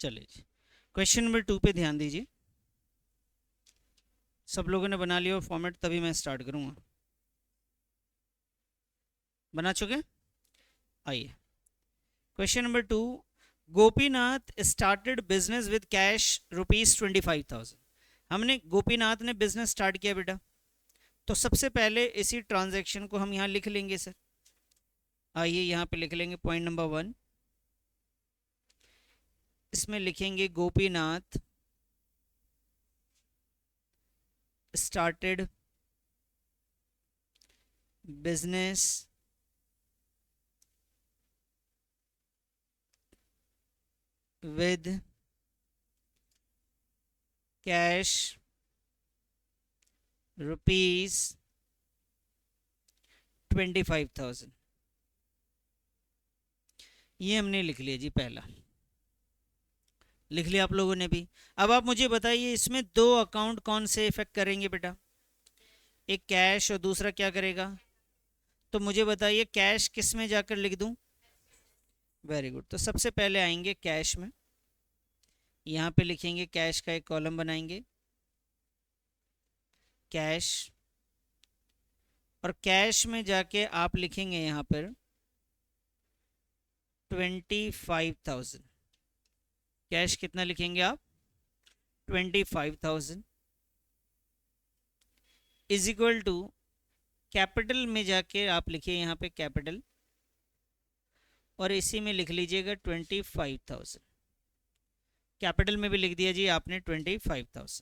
चलिए जी, question number 2 पे ध्यान दीजिए। सब लोगों ने बना लिया फॉर्मेट, तभी मैं स्टार्ट करूंगा। बना चुके? आइए, question number 2। Gopinath started business with cash ₹25,000। हमने गोपीनाथ ने बिजनेस स्टार्ट किया बेटा, तो सबसे पहले इसी ट्रांजैक्शन को हम यहाँ लिख लेंगे सर। आइए यहाँ पे लिख लेंगे पॉइंट नंबर 1। इसमें लिखेंगे Gopinath started business with cash ₹25,000। ये हमने लिख लिया जी, पहला लिख लिया आप लोगों ने भी। अब आप मुझे बताइए इसमें दो अकाउंट कौन से इफेक्ट करेंगे बेटा? एक कैश और दूसरा क्या करेगा? तो मुझे बताइए कैश किस में जाकर लिख दूं? वेरी गुड, तो सबसे पहले आएंगे कैश में, यहाँ पे लिखेंगे कैश का एक कॉलम बनाएंगे कैश, और कैश में जाके आप लिखेंगे यहाँ पर 25,000। कैश कितना लिखेंगे आप? 25,000 इज इक्वल टू कैपिटल में जाके आप लिखिए यहाँ पे कैपिटल, और इसी में लिख लीजिएगा 25,000। कैपिटल में भी लिख दिया जी आपने 25,000।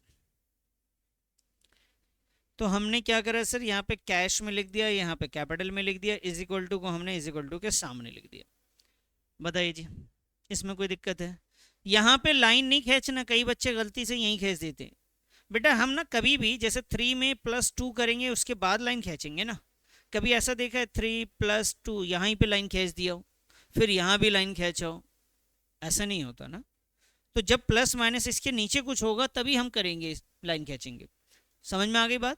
तो हमने क्या करा सर, यहाँ पे कैश में लिख दिया, यहाँ पे कैपिटल में लिख दिया, इज इक्वल टू को हमने इज इक्वल टू के सामने लिख दिया। बताइए जी, इसमें कोई दिक्कत है? यहाँ पे लाइन नहीं खींचना, कई बच्चे गलती से यहीं खींच देते हैं। बेटा हम ना कभी भी जैसे 3 में +2 करेंगे उसके बाद लाइन खींचेंगे ना। कभी ऐसा देखा है 3 + 2 यहाँ पे लाइन खींच दिया हो, फिर यहाँ भी लाइन खींचो? ऐसा नहीं होता ना। तो जब प्लस माइनस इसके नीचे कुछ होगा तभी हम करेंगे, लाइन खींचेंगे। समझ में आ गई बात?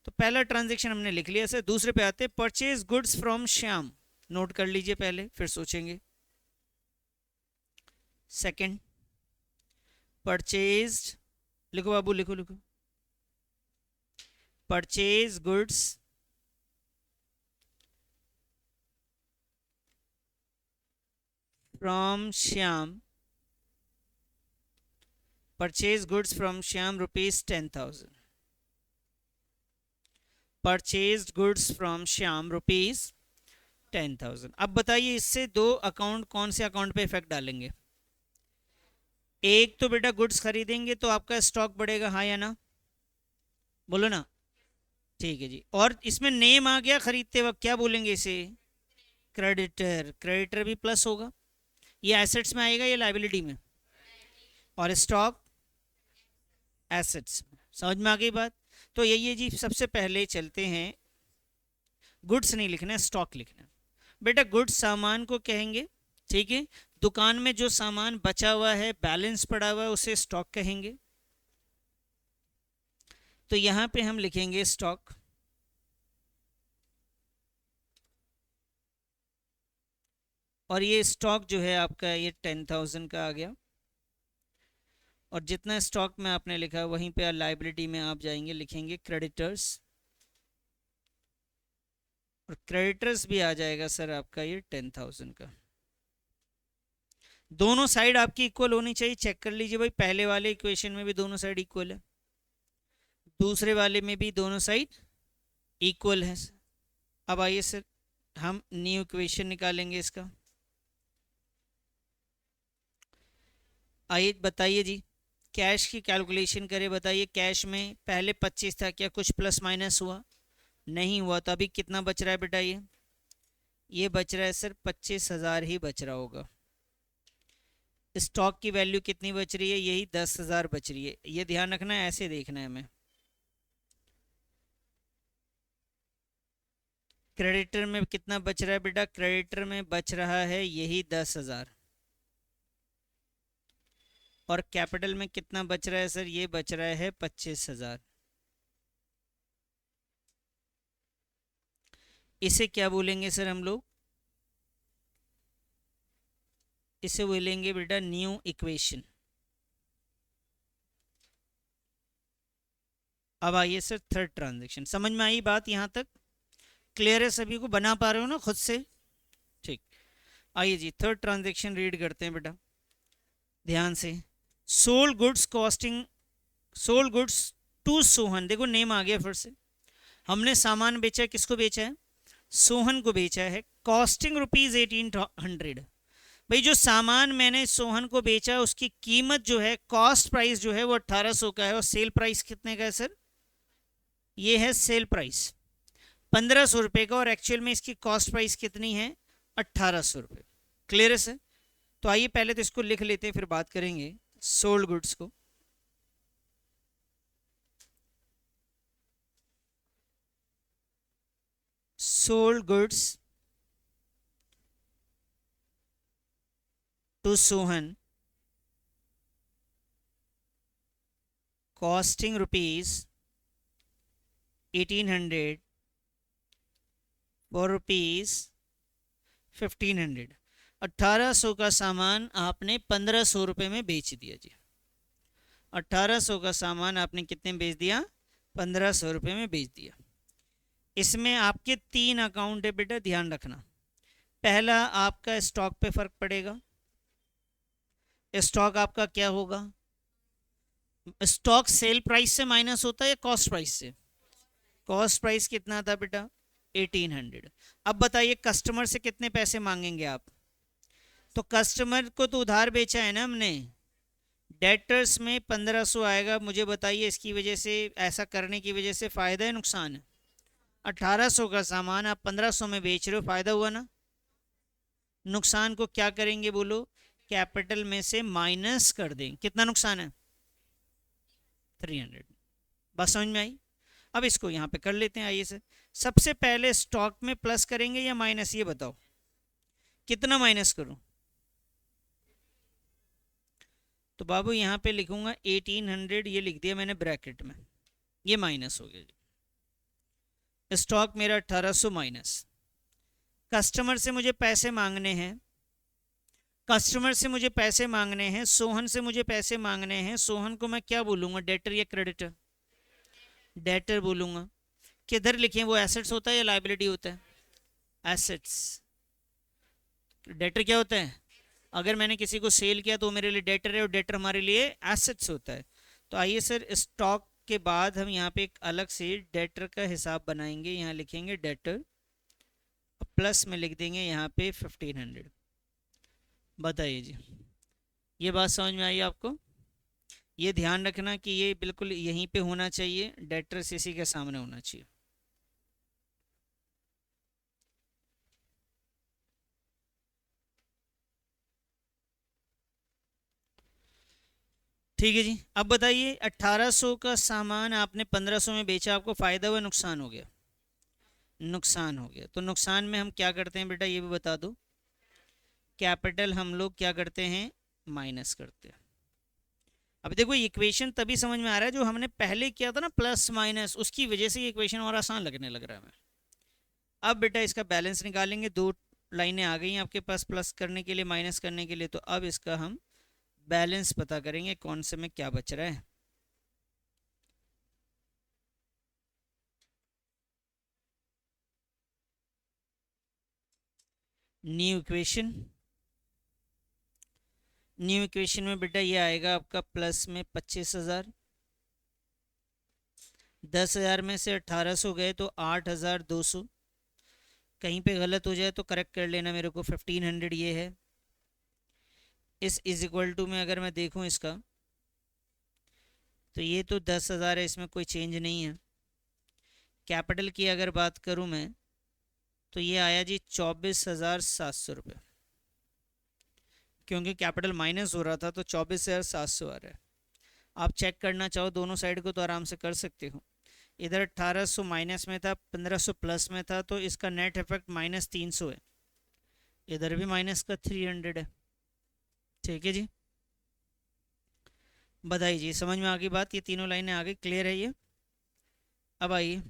तो पहला ट्रांजेक्शन हमने लिख लिया सर। दूसरे पे आते, purchase goods from Shyam. Note कर लीजिए पहले, फिर सोचेंगे। सेकंड, परचेज्ड, लिखो बाबू लिखो लिखो, purchase goods from Shyam, purchase goods from Shyam ₹10,000। Purchase goods from Shyam ₹10,000। अब बताइए इससे दो अकाउंट कौन से अकाउंट पे इफेक्ट डालेंगे? एक तो बेटा गुड्स खरीदेंगे तो आपका स्टॉक बढ़ेगा, हाँ या ना? बोलो ना। ठीक है जी, और इसमें नेम आ गया खरीदते वक्त, क्या बोलेंगे इसे? क्रेडिटर। क्रेडिटर भी प्लस होगा, ये एसेट्स में आएगा या लाइबिलिटी में? और स्टॉक एसेट्स। समझ में आ गई बात? तो यही है जी, सबसे पहले चलते हैं, गुड्स नहीं लिखना है, स्टॉक लिखना है। बेटा गुड्स सामान को कहेंगे, ठीक है। दुकान में जो सामान बचा हुआ है, बैलेंस पड़ा हुआ है, उसे स्टॉक कहेंगे। तो यहां पे हम लिखेंगे स्टॉक, और ये स्टॉक जो है आपका ये 10,000 का आ गया। और जितना स्टॉक में आपने लिखा वहीं पे लाइबिलिटी में आप जाएंगे, लिखेंगे क्रेडिटर्स, और क्रेडिटर्स भी आ जाएगा सर आपका ये 10,000 का। दोनों साइड आपकी इक्वल होनी चाहिए, चेक कर लीजिए भाई, पहले वाले इक्वेशन में भी दोनों साइड इक्वल है, दूसरे वाले में भी दोनों साइड इक्वल है। अब आइए सर हम न्यू इक्वेशन निकालेंगे इसका। आइए बताइए जी, कैश की कैलकुलेशन करें। बताइए कैश में पहले 25 था, क्या कुछ प्लस माइनस हुआ? नहीं हुआ, तो अभी कितना बच रहा है बेटा? ये बच रहा है सर 25,000 ही बच रहा होगा। स्टॉक की वैल्यू कितनी बच रही है? यही 10,000 बच रही है, ये ध्यान रखना है, ऐसे देखना है हमें। क्रेडिटर में कितना बच रहा है बेटा? क्रेडिटर में बच रहा है यही 10,000। और कैपिटल में कितना बच रहा है सर? ये बच रहा है 25,000। इसे क्या बोलेंगे सर हम लोग? इसे बोलेंगे बेटा न्यू इक्वेशन। अब आइए सर थर्ड ट्रांजेक्शन, समझ में आई बात यहाँ तक? क्लियर है सभी को? बना पा रहे हो ना खुद से? ठीक। आइए जी थर्ड ट्रांजेक्शन रीड करते हैं बेटा ध्यान से। Sold goods costing, sold goods to Sohan, देखो नेम आ गया फिर से। हमने सामान बेचा है, किसको बेचा है? सोहन को बेचा है। Costing rupees 1800। भाई जो सामान मैंने सोहन को बेचा उसकी कीमत जो है, कॉस्ट प्राइस जो है वो 1800 का है, और सेल प्राइस कितने का है सर? ये है सेल प्राइस 1500 रुपये का, और एक्चुअल में इसकी कॉस्ट प्राइस कितनी है? 1800 रुपये। क्लियर है सर? तो आइए पहले तो इसको लिख लेते हैं, फिर बात करेंगे सोल्ड गुड्स को। Sold goods to Sohan costing rupees 1800 for rupees 1500। 1800 का सामान आपने 1500 रुपये में बेच दिया जी। 1800 का सामान आपने कितने में बेच दिया? 1500 रुपये में बेच दिया। इसमें आपके 3 अकाउंट है बेटा, ध्यान रखना। पहला आपका स्टॉक पे फर्क पड़ेगा। स्टॉक आपका क्या होगा? स्टॉक सेल प्राइस से माइनस होता है या कॉस्ट प्राइस से? कॉस्ट प्राइस कितना था बेटा? 1800। अब बताइए कस्टमर से कितने पैसे मांगेंगे आप? तो कस्टमर को तो उधार बेचा है ना हमने, डेटर्स में 1500 आएगा। मुझे बताइए इसकी वजह से, ऐसा करने की वजह से फायदा है नुकसान है? 1800 का सामान आप 1500 में बेच रहे हो, फायदा हुआ ना? नुकसान को क्या करेंगे बोलो? कैपिटल में से माइनस कर दें। कितना नुकसान है? 300। बस समझ में आई? अब इसको यहाँ पे कर लेते हैं। आइए सर, सबसे पहले स्टॉक में प्लस करेंगे या माइनस, ये बताओ। कितना माइनस करूं? तो बाबू यहाँ पे लिखूंगा 1800, ये लिख दिया मैंने ब्रैकेट में, ये माइनस हो गया जी। स्टॉक मेरा 1800 माइनस। कस्टमर से मुझे पैसे मांगने हैं, कस्टमर से मुझे पैसे मांगने हैं, सोहन से मुझे पैसे मांगने हैं। सोहन को मैं क्या बोलूंगा, डेटर या क्रेडिटर? डेटर बोलूंगा। किधर लिखें, वो एसेट्स होता है या लाइबिलिटी होता है? एसेट्स। डेटर क्या होता है? अगर मैंने किसी को सेल किया तो वो मेरे लिए डेटर है, और डेटर हमारे लिए एसेट्स होता है। तो आइए सर स्टॉक के बाद हम यहाँ पे एक अलग से डेटर का हिसाब बनाएंगे। यहाँ लिखेंगे डेटर, प्लस में लिख देंगे यहाँ पे 1500। बताइए जी, ये बात समझ में आई आपको? ये ध्यान रखना कि ये बिल्कुल यहीं पे होना चाहिए, डेटर सीसी के सामने होना चाहिए। ठीक है जी। अब बताइए 1800 का सामान आपने 1500 में बेचा, आपको फायदा हुआ नुकसान हो गया? नुकसान हो गया। तो नुकसान में हम क्या करते हैं बेटा, ये भी बता दो। कैपिटल हम लोग क्या करते हैं? माइनस करते हैं। अब देखो इक्वेशन तभी समझ में आ रहा है, जो हमने पहले किया था ना प्लस माइनस, उसकी वजह से ये इक्वेशन और आसान लगने लग रहा है हमें। अब बेटा इसका बैलेंस निकालेंगे। दो लाइनें आ गई हैं आपके पास प्लस करने के लिए, माइनस करने के लिए। तो अब इसका हम बैलेंस पता करेंगे, कौन से में क्या बच रहा है। न्यू इक्वेशन, न्यू इक्वेशन में बेटा ये आएगा आपका प्लस में 25,000। 10,000 में से 1800 गए तो 8,200। कहीं पे गलत हो जाए तो करेक्ट कर लेना मेरे को। 1500 ये है। इस इज इक्वल टू में अगर मैं देखूं इसका, तो ये तो 10,000 है, इसमें कोई चेंज नहीं है। कैपिटल की अगर बात करूं मैं, तो ये आया जी 24,700 रुपये, क्योंकि कैपिटल माइनस हो रहा था तो 24,700 आ रहा है। आप चेक करना चाहो दोनों साइड को तो आराम से कर सकते हो। इधर 1800 माइनस में था, 1500 प्लस में था, तो इसका नेट इफेक्ट -300 है। इधर भी माइनस का 300 है। ठीक है जी, बताइए जी, समझ में आ गई बात? ये तीनों लाइनें आ गई, क्लियर है ये? अब आइए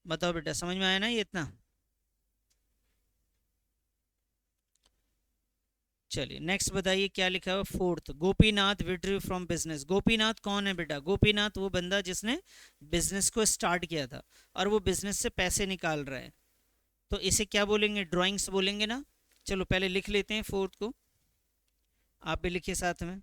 बताओ बेटा, समझ में आया ना ये इतना? चलिए नेक्स्ट बताइए क्या लिखा हुआ fourth, Gopinath withdrew from business. Gopinath कौन है बेटा? गोपीनाथ वो बंदा जिसने बिजनेस को स्टार्ट किया था और वो बिजनेस से पैसे निकाल रहा है, तो इसे क्या बोलेंगे? ड्राइंग्स बोलेंगे ना। चलो पहले लिख लेते हैं फोर्थ को, आप भी लिखिए साथ में।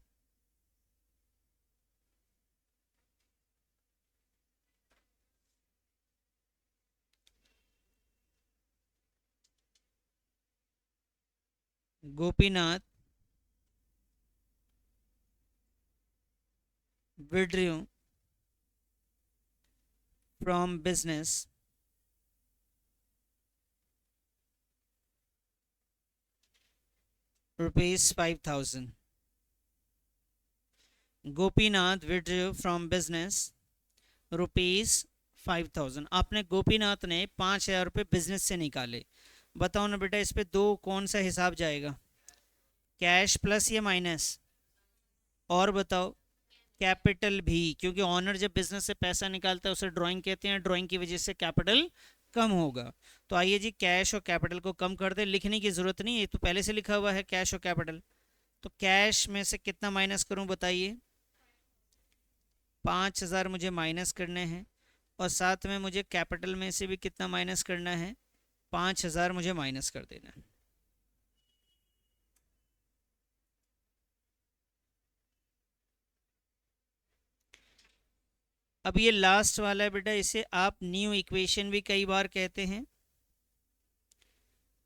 Gopinath withdrew from business ₹5,000। Gopinath withdrew from business ₹5,000। आपने गोपीनाथ ने 5,000 रुपये बिजनेस से निकाले। बताओ ना बेटा, इस पे दो कौन सा हिसाब जाएगा? कैश प्लस या माइनस? और बताओ। कैपिटल भी, क्योंकि ऑनर जब बिजनेस से पैसा निकालता है उसे ड्राइंग कहते हैं, ड्राइंग की वजह से कैपिटल कम होगा। तो आइए जी कैश और कैपिटल को कम कर दे, लिखने की जरूरत नहीं है, ये तो पहले से लिखा हुआ है कैश और कैपिटल। तो कैश में से कितना माइनस करूं बताइए? 5,000 मुझे माइनस करने हैं, और साथ में मुझे कैपिटल में से भी कितना माइनस करना है? 5,000 मुझे माइनस कर देना है। अब ये लास्ट वाला है बेटा, इसे आप न्यू इक्वेशन भी कई बार कहते हैं,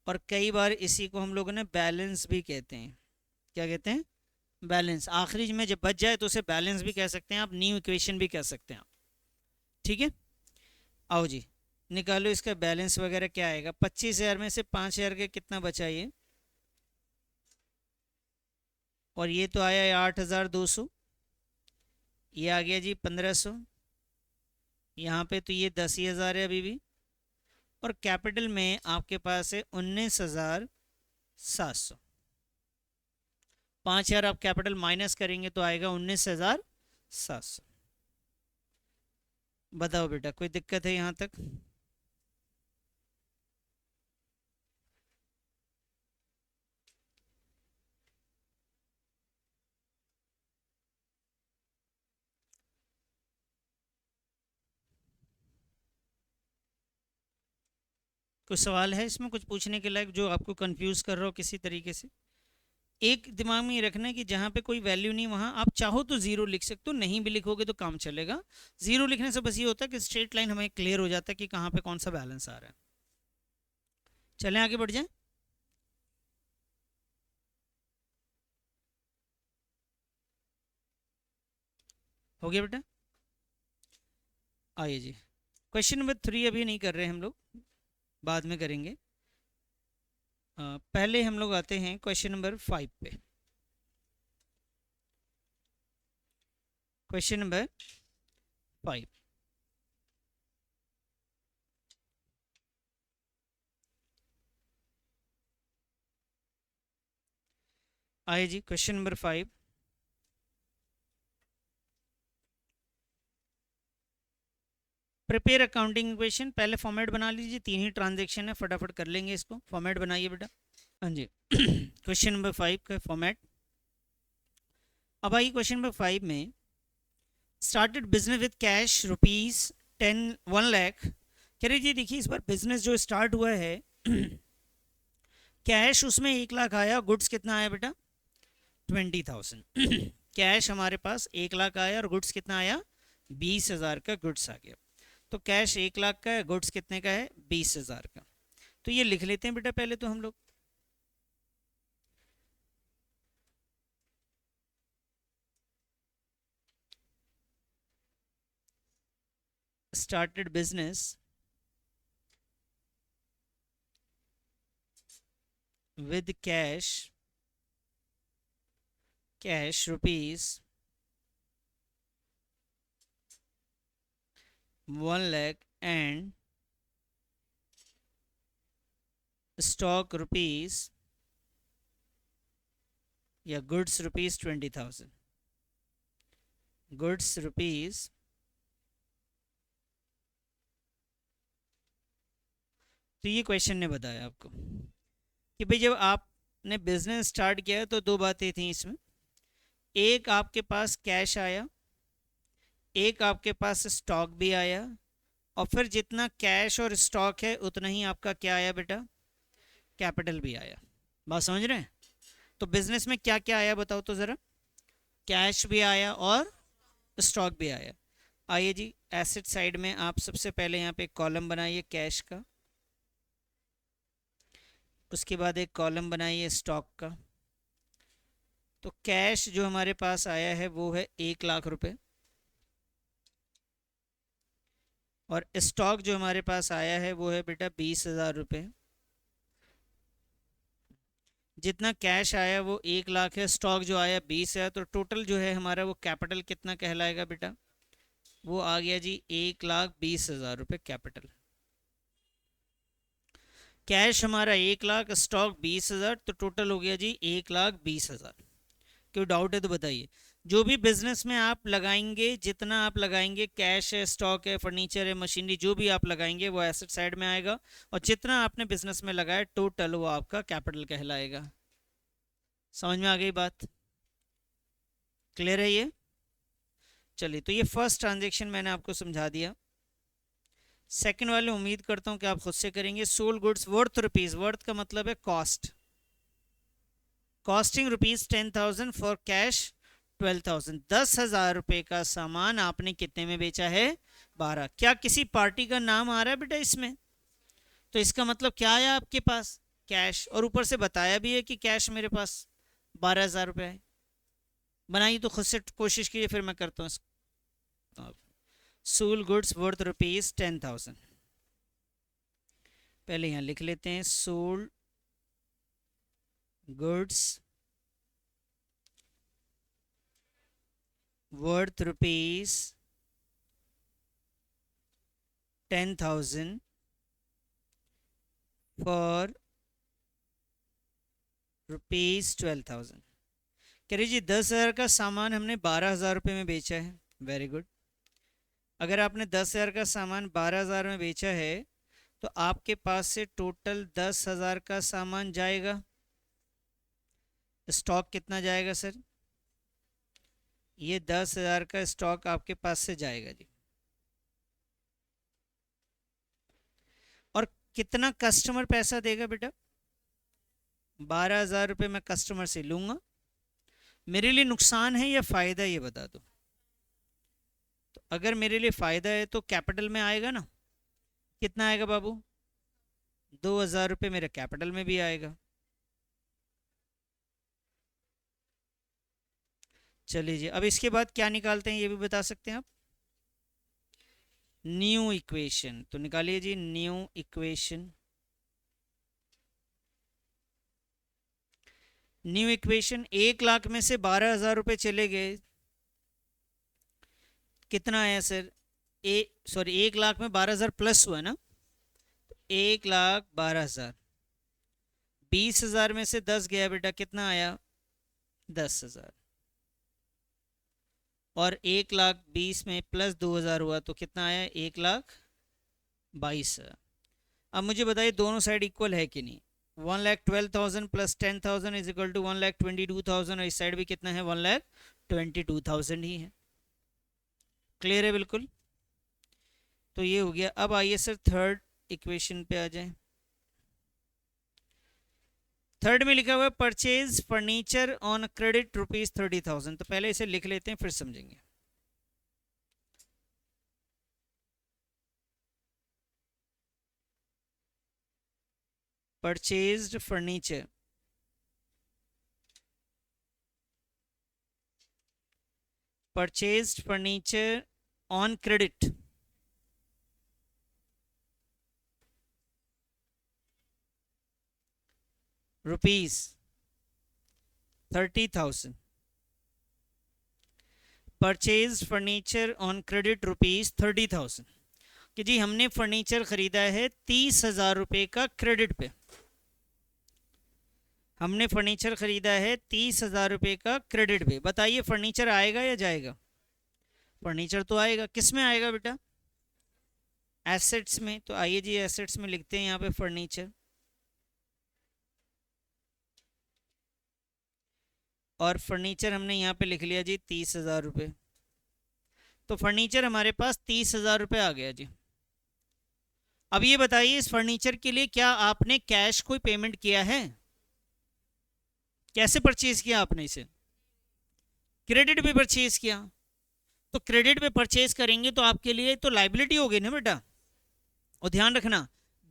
और कई बार इसी को हम लोगों ने बैलेंस भी कहते हैं। क्या कहते हैं? बैलेंस। आखिरी में जब बच जाए तो उसे बैलेंस भी कह सकते हैं आप, न्यू इक्वेशन भी कह सकते हैं आप। ठीक है, आओ जी निकालो इसका बैलेंस वगैरह क्या आएगा। 25,000 में से 5,000 के कितना बचा ये? और ये तो आया 8,200, ये आ गया जी 1,500, यहाँ पे तो ये 10,000 है अभी भी, और कैपिटल में आपके पास है 19,700। 5,000 आप कैपिटल माइनस करेंगे तो आएगा 19,700। बताओ बेटा कोई दिक्कत है यहाँ तक? कोई सवाल है इसमें कुछ पूछने के लायक जो आपको कंफ्यूज कर रहा हो किसी तरीके से? एक दिमाग में ये रखना है कि जहाँ पे कोई वैल्यू नहीं वहाँ आप चाहो तो जीरो लिख सकते हो, नहीं भी लिखोगे तो काम चलेगा। जीरो लिखने से बस ये होता है कि स्ट्रेट लाइन हमें क्लियर हो जाता है कि कहाँ पे कौन सा बैलेंस आ रहा है। चलें आगे बढ़ जाए। हो गया बेटा? आइए जी क्वेश्चन नंबर 3 अभी नहीं कर रहे हम लोग, बाद में करेंगे। पहले हम लोग आते हैं क्वेश्चन नंबर 5 पे। क्वेश्चन नंबर 5, आइए जी question number 5। Prepare accounting equation, पहले फॉर्मेट बना लीजिए, 3 ही ट्रांजेक्शन है, फटाफट कर लेंगे इसको। फॉर्मेट बनाइए बेटा। हाँ जी क्वेश्चन नंबर 5 का फॉर्मेट। अब आइए क्वेश्चन नंबर 5 में, started business with cash ₹1 lakh. कह रही जी देखिए इस बार बिजनेस जो स्टार्ट हुआ है कैश उसमें 1 लाख आया, गुड्स कितना आया बेटा? 20,000 कैश हमारे पास 1 लाख आया और गुड्स कितना आया? 20,000 का गुड्स आ गया। तो कैश 1 लाख का है, गुड्स कितने का है? 20,000 का। तो ये लिख लेते हैं बेटा पहले तो हम लोग। Started business with cash ₹1 lakh and stock rupees या गुड्स ₹20,000। गुड्स रुपीज, तो ये क्वेश्चन ने बताया आपको कि भाई जब आप ने बिजनेस स्टार्ट किया तो दो बातें थी इसमें। एक आपके पास कैश आया, एक आपके पास स्टॉक भी आया, और फिर जितना कैश और स्टॉक है उतना ही आपका क्या आया बेटा, कैपिटल भी आया। बात समझ रहे हैं? तो बिजनेस में क्या क्या आया बताओ तो ज़रा। कैश भी आया और स्टॉक भी आया। आइए जी, एसेट साइड में आप सबसे पहले यहाँ पे कॉलम बनाइए कैश का, उसके बाद एक कॉलम बनाइए स्टॉक का। तो कैश जो हमारे पास आया है वो है 1,00,000 रुपए, और स्टॉक जो हमारे पास आया है वो है बेटा 20,000 रुपये। जितना कैश आया वो 1,00,000 है, स्टॉक जो आया 20 है, तो टोटल जो है हमारा वो कैपिटल कितना कहलाएगा बेटा, वो आ गया जी 1,20,000 रुपये कैपिटल। कैश हमारा 1,00,000, स्टॉक 20,000, तो टोटल हो गया जी 1,20,000। कोई डाउट है तो बताइए। जो भी बिजनेस में आप लगाएंगे, जितना आप लगाएंगे, कैश है, स्टॉक है, फर्नीचर है, मशीनरी, जो भी आप लगाएंगे वो एसेट साइड में आएगा, और जितना आपने बिजनेस में लगाया टोटल वो आपका कैपिटल कहलाएगा। समझ में आ गई बात? क्लियर है ये? चलिए, तो ये फर्स्ट ट्रांजेक्शन मैंने आपको समझा दिया। सेकंड वाले उम्मीद करता हूँ कि आप खुद से करेंगे। Sold goods worth rupees, worth का मतलब है cost, costing rupees 10,000 for cash 12,000। 10,000 रुपये का सामान आपने कितने में बेचा है, 12। क्या किसी पार्टी का नाम आ रहा है बेटा इसमें? तो इसका मतलब क्या आया आपके पास, कैश, और ऊपर से बताया भी है कि कैश मेरे पास 12,000 रुपये है। बनाइए तो खुद से कोशिश कीजिए, फिर मैं करता हूँ। सोल्ड गुड्स वर्थ रुपीज 10,000, पहले यहाँ लिख लेते हैं। Sold goods worth rupees 10,000 for rupees 12,000। कह रही जी 10,000 का सामान हमने 12,000 रुपये में बेचा है। Very good. अगर आपने 10,000 का सामान 12,000 में बेचा है तो आपके पास से टोटल 10,000 का सामान जाएगा। स्टॉक कितना जाएगा सर? ये 10,000 का स्टॉक आपके पास से जाएगा जी। और कितना कस्टमर पैसा देगा बेटा? 12,000 रुपये मैं कस्टमर से लूंगा। मेरे लिए नुकसान है या फायदा, ये बता दो। तो अगर मेरे लिए फायदा है तो कैपिटल में आएगा ना। कितना आएगा बाबू? 2,000 रुपये मेरे कैपिटल में भी आएगा। चलिए जी, अब इसके बाद क्या निकालते हैं ये भी बता सकते हैं आप। न्यू इक्वेशन, तो निकालिए जी न्यू इक्वेशन। न्यू इक्वेशन, 1,00,000 में से 12,000 रुपये चले गए, कितना आया सर? 1,00,000 में 12,000 प्लस हुआ ना, 1,12,000। 20,000 में से 10 गया बेटा, कितना आया? 10,000। और 1,20,000 में प्लस 2,000 हुआ तो कितना आया? 1,22,000। अब मुझे बताइए दोनों साइड इक्वल है कि नहीं। 1,12,000 प्लस 10,000 इज इक्वल टू 1,22,000, और इस साइड भी कितना है? 1,22,000 ही है। क्लियर है बिल्कुल? तो ये हो गया। अब आइए सर थर्ड इक्वेशन पे आ जाए। थर्ड में लिखा हुआ है purchase furniture on credit rupees 30,000। तो पहले इसे लिख लेते हैं फिर समझेंगे। Purchased furniture, purchased furniture on credit rupees 30,000। Purchase furniture on credit rupees 30,000 कि जी हमने फर्नीचर खरीदा है 30,000 रुपये का क्रेडिट पे। हमने फर्नीचर खरीदा है 30,000 रुपये का क्रेडिट पे। बताइए फर्नीचर आएगा या जाएगा? फर्नीचर तो आएगा। किस में आएगा बेटा? एसेट्स में। तो आइए जी एसेट्स में लिखते हैं यहाँ पे फर्नीचर। और फर्नीचर हमने यहाँ पे लिख लिया जी 30,000 रुपये। तो फर्नीचर हमारे पास 30,000 रुपये आ गया जी। अब ये बताइए इस फर्नीचर के लिए क्या आपने कैश कोई पेमेंट किया है? कैसे परचेज किया आपने इसे? क्रेडिट पे परचेज किया। तो क्रेडिट पे परचेज करेंगे तो आपके लिए तो लाइबिलिटी होगी ना बेटा। और ध्यान रखना,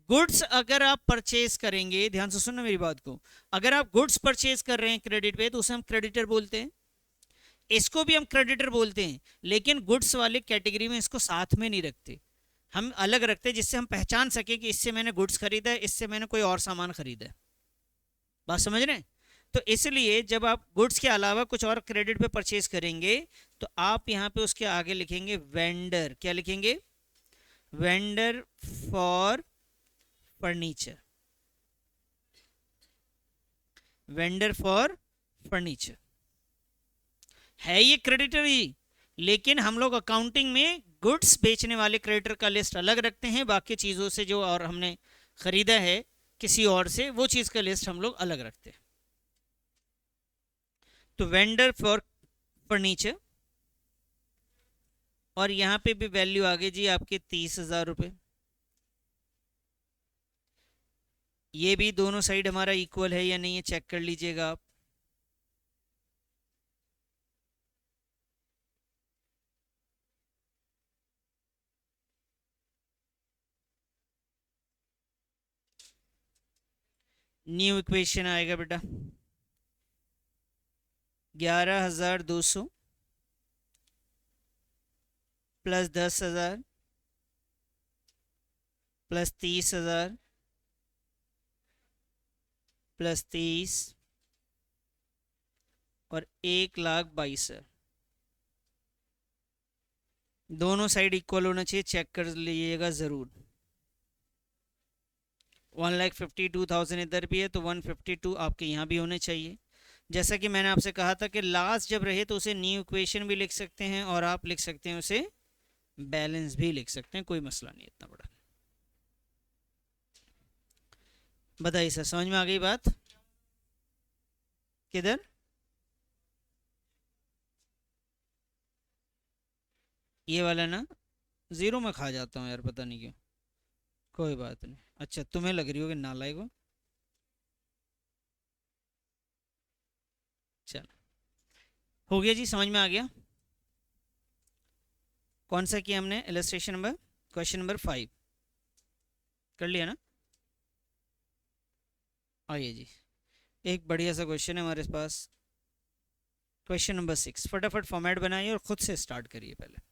गुड्स अगर आप परचेज करेंगे, ध्यान से सुनना मेरी बात को, अगर आप गुड्स परचेज कर रहे हैं क्रेडिट पे तो उसे हम क्रेडिटर बोलते हैं, इसको भी हम क्रेडिटर बोलते हैं, लेकिन गुड्स वाले कैटेगरी में इसको साथ में नहीं रखते, हम अलग रखते हैं, जिससे हम पहचान सके कि इससे मैंने गुड्स खरीदा है, इससे मैंने कोई और सामान खरीदा है। बात समझ रहे हैं? तो इसलिए जब आप गुड्स के अलावा कुछ और क्रेडिट पे परचेज करेंगे तो आप यहाँ पे उसके आगे लिखेंगे वेंडर। क्या लिखेंगे? Vendor for furniture. Vendor for furniture है ये क्रेडिटर ही, लेकिन हम लोग अकाउंटिंग में गुड्स बेचने वाले क्रेडिटर का लिस्ट अलग रखते हैं, बाकी चीज़ों से जो और हमने खरीदा है किसी और से वो चीज़ का लिस्ट हम लोग अलग रखते हैं। तो वेंडर फॉर फर्नीचर, और यहाँ पे भी वैल्यू आ गई जी आपके 30,000 रुपये। ये भी दोनों साइड हमारा इक्वल है या नहीं है चेक कर लीजिएगा आप। न्यू इक्वेशन आएगा बेटा 11,200 प्लस 10,000 प्लस 30,000 प्लस 30 और 1,22,000। दोनों साइड इक्वल होना चाहिए, चेक कर लीजिएगा ज़रूर। 1,52,000 इधर भी है तो 152 आपके यहाँ भी होने चाहिए। जैसा कि मैंने आपसे कहा था कि लास्ट जब रहे तो उसे न्यू इक्वेशन भी लिख सकते हैं और आप लिख सकते हैं उसे बैलेंस भी लिख सकते हैं, कोई मसला नहीं इतना बड़ा। बताइए सर, समझ में आ गई बात? किधर? ये वाला ना ज़ीरो में खा जाता हूँ यार, पता नहीं क्यों। कोई बात नहीं। अच्छा तुम्हें लग रही होगी नालायक हो। चलो हो गया जी, समझ में आ गया। कौन सा किया हमने? इलस्ट्रेशन नंबर, क्वेश्चन नंबर 5 कर लिया ना। आइए जी, एक बढ़िया सा क्वेश्चन है हमारे पास, क्वेश्चन नंबर 6। फटाफट फॉर्मेट बनाइए और खुद से स्टार्ट करिए पहले।